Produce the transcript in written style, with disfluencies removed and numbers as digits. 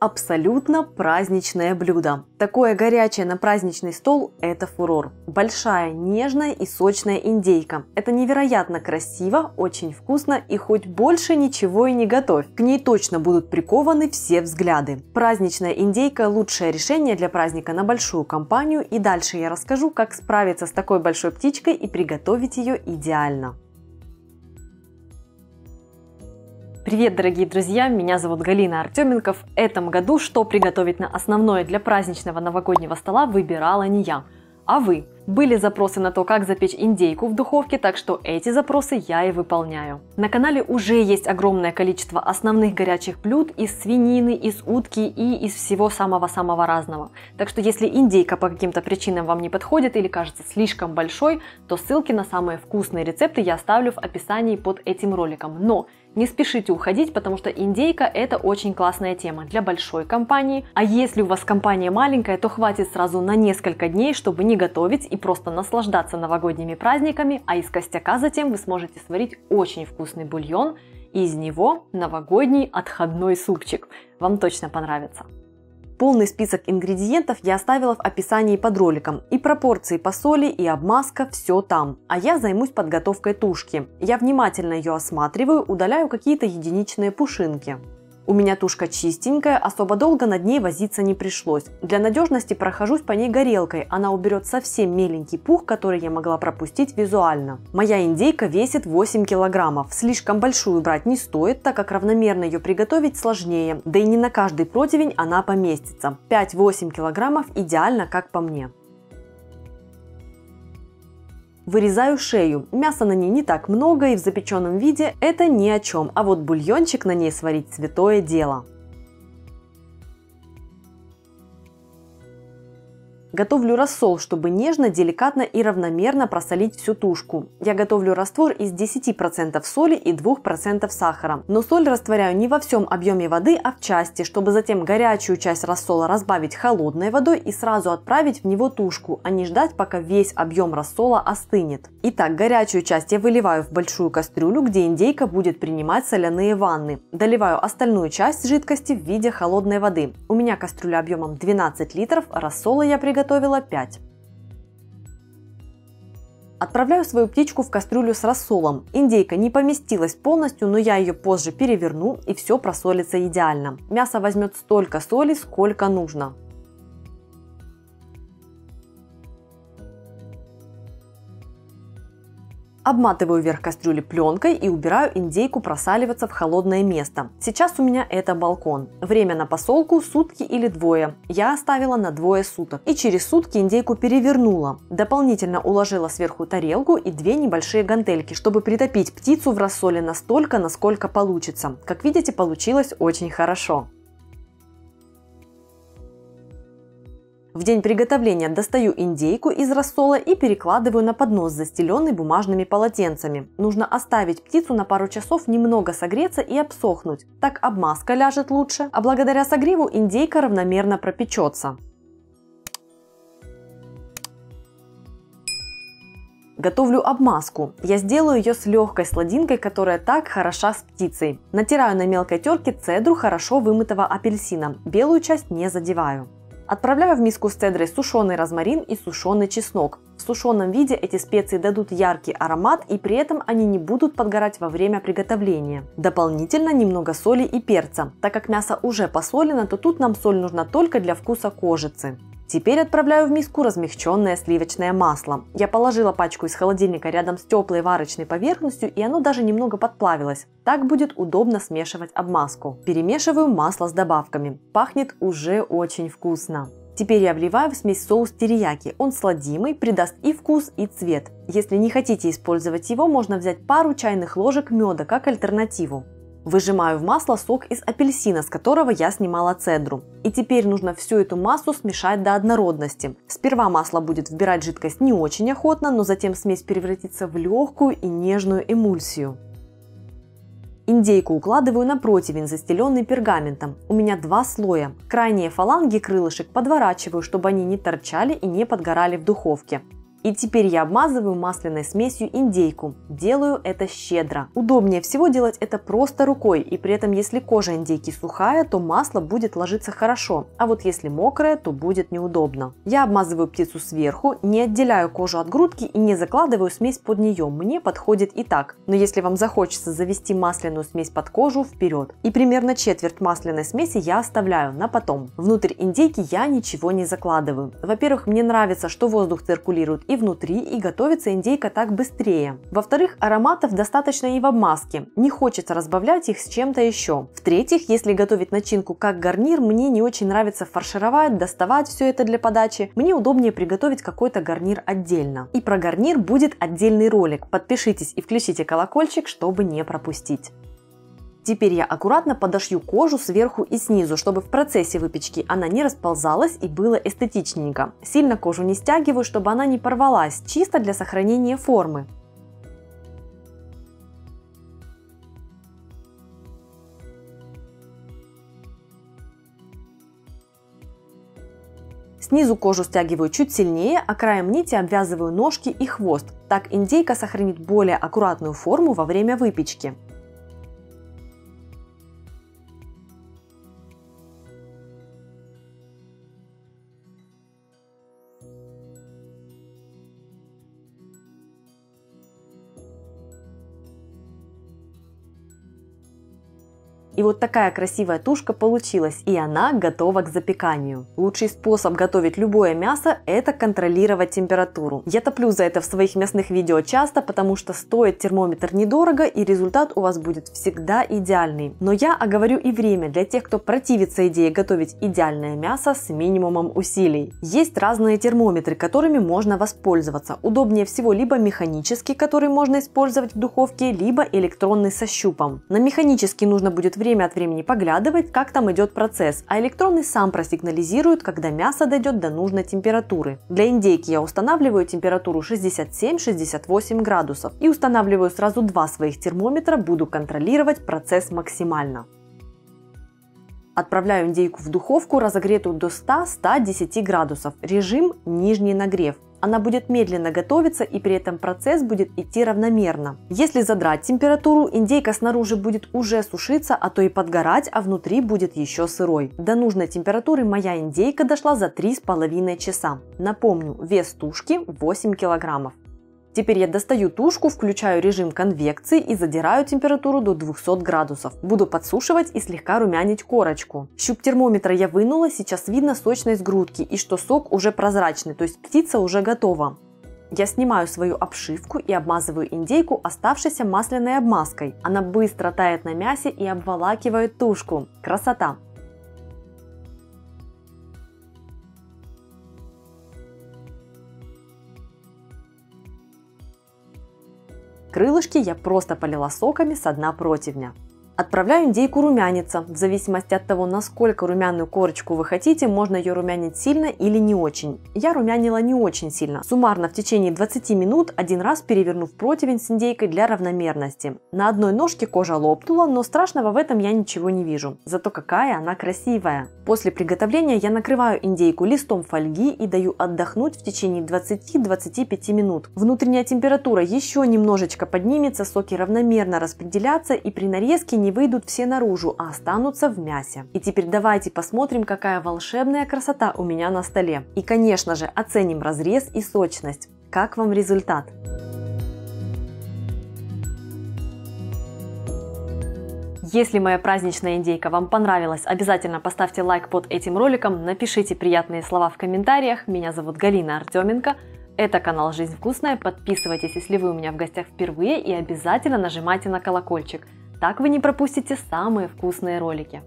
Абсолютно праздничное блюдо. Такое горячее на праздничный стол – это фурор. Большая, нежная и сочная индейка. Это невероятно красиво, очень вкусно и хоть больше ничего и не готовь. К ней точно будут прикованы все взгляды. Праздничная индейка – лучшее решение для праздника на большую компанию, и дальше я расскажу, как справиться с такой большой птичкой и приготовить ее идеально. Привет, дорогие друзья! Меня зовут Галина Артеменко. В этом году что приготовить на основное для праздничного новогоднего стола выбирала не я, а вы. Были запросы на то, как запечь индейку в духовке, так что эти запросы я и выполняю. На канале уже есть огромное количество основных горячих блюд из свинины, из утки и из всего самого-самого разного. Так что если индейка по каким-то причинам вам не подходит или кажется слишком большой, то ссылки на самые вкусные рецепты я оставлю в описании под этим роликом. Но не спешите уходить, потому что индейка – это очень классная тема для большой компании. А если у вас компания маленькая, то хватит сразу на несколько дней, чтобы не готовить и просто наслаждаться новогодними праздниками, а из костяка затем вы сможете сварить очень вкусный бульон, и из него новогодний отходной супчик. Вам точно понравится. Полный список ингредиентов я оставила в описании под роликом. И пропорции по соли, и обмазка – все там. А я займусь подготовкой тушки. Я внимательно ее осматриваю, удаляю какие-то единичные пушинки. У меня тушка чистенькая, особо долго над ней возиться не пришлось. Для надежности прохожусь по ней горелкой, она уберет совсем меленький пух, который я могла пропустить визуально. Моя индейка весит 8 килограммов. Слишком большую брать не стоит, так как равномерно ее приготовить сложнее, да и не на каждый противень она поместится. 5-8 килограммов идеально, как по мне. Вырезаю шею. Мяса на ней не так много, и в запеченном виде это ни о чем, а вот бульончик на ней сварить святое дело. Готовлю рассол, чтобы нежно, деликатно и равномерно просолить всю тушку. Я готовлю раствор из 10% соли и 2% сахара. Но соль растворяю не во всем объеме воды, а в части, чтобы затем горячую часть рассола разбавить холодной водой и сразу отправить в него тушку, а не ждать, пока весь объем рассола остынет. Итак, горячую часть я выливаю в большую кастрюлю, где индейка будет принимать соляные ванны. Доливаю остальную часть жидкости в виде холодной воды. У меня кастрюля объемом 12 литров, рассола я приготовила 5. Отправляю свою птичку в кастрюлю с рассолом. Индейка не поместилась полностью, но я ее позже переверну, и все просолится идеально. Мясо возьмет столько соли, сколько нужно. Обматываю верх кастрюли пленкой и убираю индейку просаливаться в холодное место. Сейчас у меня это балкон. Время на посолку сутки или двое. Я оставила на 2 суток. И через сутки индейку перевернула. Дополнительно уложила сверху тарелку и 2 небольшие гантельки, чтобы притопить птицу в рассоле настолько, насколько получится. Как видите, получилось очень хорошо. В день приготовления достаю индейку из рассола и перекладываю на поднос, застеленный бумажными полотенцами. Нужно оставить птицу на пару часов немного согреться и обсохнуть. Так обмазка ляжет лучше, а благодаря согреву индейка равномерно пропечется. Готовлю обмазку. Я сделаю ее с легкой сладинкой, которая так хороша с птицей. Натираю на мелкой терке цедру хорошо вымытого апельсина. Белую часть не задеваю. Отправляю в миску с цедрой сушеный розмарин и сушеный чеснок. В сушеном виде эти специи дадут яркий аромат, и при этом они не будут подгорать во время приготовления. Дополнительно немного соли и перца. Так как мясо уже посолено, то тут нам соль нужна только для вкуса кожицы. Теперь отправляю в миску размягченное сливочное масло. Я положила пачку из холодильника рядом с теплой варочной поверхностью, и оно даже немного подплавилось. Так будет удобно смешивать обмазку. Перемешиваю масло с добавками. Пахнет уже очень вкусно. Теперь я вливаю в смесь соус терияки. Он сладимый, придаст и вкус, и цвет. Если не хотите использовать его, можно взять пару чайных ложек меда как альтернативу. Выжимаю в масло сок из апельсина, с которого я снимала цедру. И теперь нужно всю эту массу смешать до однородности. Сперва масло будет вбирать жидкость не очень охотно, но затем смесь превратится в легкую и нежную эмульсию. Индейку укладываю на противень, застеленный пергаментом. У меня 2 слоя. Крайние фаланги крылышек подворачиваю, чтобы они не торчали и не подгорали в духовке. И теперь я обмазываю масляной смесью индейку. Делаю это щедро. Удобнее всего делать это просто рукой, и при этом если кожа индейки сухая, то масло будет ложиться хорошо, а вот если мокрая, то будет неудобно. Я обмазываю птицу сверху, не отделяю кожу от грудки и не закладываю смесь под нее, мне подходит и так. Но если вам захочется завести масляную смесь под кожу, вперед. И примерно четверть масляной смеси я оставляю на потом. Внутрь индейки я ничего не закладываю. Во-первых, мне нравится, что воздух циркулирует и внутри, и готовится индейка так быстрее. Во-вторых, ароматов достаточно и в обмазке, не хочется разбавлять их с чем-то еще. В-третьих, если готовить начинку как гарнир, мне не очень нравится фаршировать, доставать все это для подачи, мне удобнее приготовить какой-то гарнир отдельно. И про гарнир будет отдельный ролик, подпишитесь и включите колокольчик, чтобы не пропустить. Теперь я аккуратно подошью кожу сверху и снизу, чтобы в процессе выпечки она не расползалась и было эстетичненько. Сильно кожу не стягиваю, чтобы она не порвалась, чисто для сохранения формы. Снизу кожу стягиваю чуть сильнее, а краем нити обвязываю ножки и хвост. Так индейка сохранит более аккуратную форму во время выпечки. И вот такая красивая тушка получилась, и она готова к запеканию. Лучший способ готовить любое мясо – это контролировать температуру. Я топлю за это в своих мясных видео часто, потому что стоит термометр недорого, и результат у вас будет всегда идеальный. Но я оговорю и время для тех, кто противится идее готовить идеальное мясо с минимумом усилий. Есть разные термометры, которыми можно воспользоваться. Удобнее всего либо механический, который можно использовать в духовке, либо электронный со щупом. На механический нужно будет время от времени поглядывать, как там идет процесс, а электронный сам просигнализирует, когда мясо дойдет до нужной температуры. Для индейки я устанавливаю температуру 67-68 градусов и устанавливаю сразу два своих термометра, буду контролировать процесс максимально. Отправляю индейку в духовку, разогретую до 100-110 градусов, режим нижний нагрев. Она будет медленно готовиться, и при этом процесс будет идти равномерно. Если задрать температуру, индейка снаружи будет уже сушиться, а то и подгорать, а внутри будет еще сырой. До нужной температуры моя индейка дошла за 3,5 часа. Напомню, вес тушки 8 килограммов. Теперь я достаю тушку, включаю режим конвекции и задираю температуру до 200 градусов. Буду подсушивать и слегка румянить корочку. Щуп термометра я вынула, сейчас видно сочность грудки и что сок уже прозрачный, то есть птица уже готова. Я снимаю свою обшивку и обмазываю индейку оставшейся масляной обмазкой. Она быстро тает на мясе и обволакивает тушку. Красота! Крылышки я просто полила соками с дна противня. Отправляю индейку румяниться. В зависимости от того, насколько румяную корочку вы хотите, можно ее румянить сильно или не очень. Я румянила не очень сильно. Суммарно в течение 20 минут один раз перевернув противень с индейкой для равномерности. На одной ножке кожа лопнула, но страшного в этом я ничего не вижу. Зато какая она красивая. После приготовления я накрываю индейку листом фольги и даю отдохнуть в течение 20-25 минут. Внутренняя температура еще немножечко поднимется, соки равномерно распределятся и при нарезке не выйдут все наружу, а останутся в мясе. И теперь давайте посмотрим, какая волшебная красота у меня на столе. И, конечно же, оценим разрез и сочность. Как вам результат? Если моя праздничная индейка вам понравилась, обязательно поставьте лайк под этим роликом, напишите приятные слова в комментариях. Меня зовут Галина Артеменко. Это канал «Жизнь вкусная». Подписывайтесь, если вы у меня в гостях впервые, и обязательно нажимайте на колокольчик. Так вы не пропустите самые вкусные ролики.